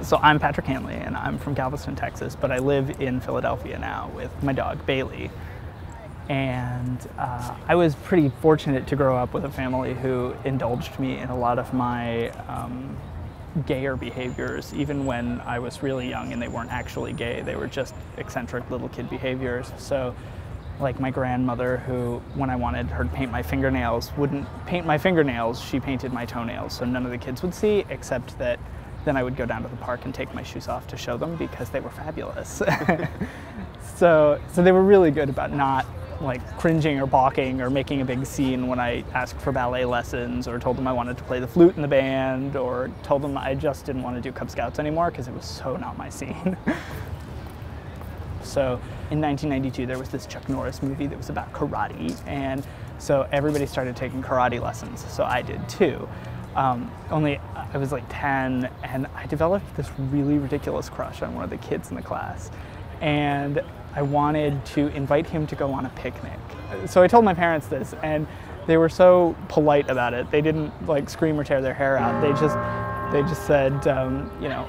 So I'm Patrick Hanley, and I'm from Galveston, Texas, but I live in Philadelphia now with my dog, Bailey. And I was pretty fortunate to grow up with a family who indulged me in a lot of my gayer behaviors, even when I was really young and they weren't actually gay. They were just eccentric little kid behaviors. So, like my grandmother, who, when I wanted her to paint my fingernails, wouldn't paint my fingernails, she painted my toenails, so none of the kids would see, except that then I would go down to the park and take my shoes off to show them because they were fabulous. So they were really good about not like cringing or balking or making a big scene when I asked for ballet lessons or told them I wanted to play the flute in the band or told them I just didn't want to do Cub Scouts anymore because it was so not my scene. So in 1992 there was this Chuck Norris movie that was about karate, and so everybody started taking karate lessons, so I did too. Only I was like 10 and I developed this really ridiculous crush on one of the kids in the class, and I wanted to invite him to go on a picnic. So I told my parents this, and they were so polite about it. They didn't like scream or tear their hair out. They just said, you know,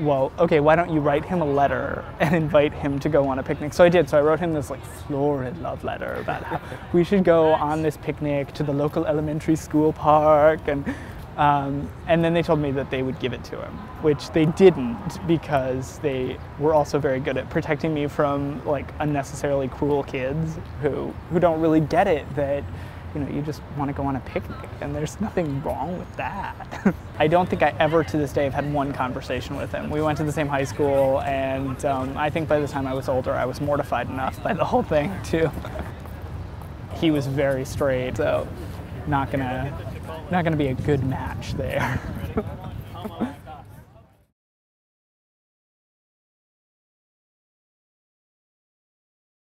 well, okay, why don't you write him a letter and invite him to go on a picnic? So I did. So I wrote him this like florid love letter about how we should go on this picnic to the local elementary school park, and then they told me that they would give it to him, which they didn't, because they were also very good at protecting me from like unnecessarily cruel kids who don't really get it that, you know, you just want to go on a picnic, and there's nothing wrong with that. I don't think I ever to this day have had one conversation with him. We went to the same high school, and I think by the time I was older, I was mortified enough by the whole thing too. He was very straight, so not gonna be a good match there.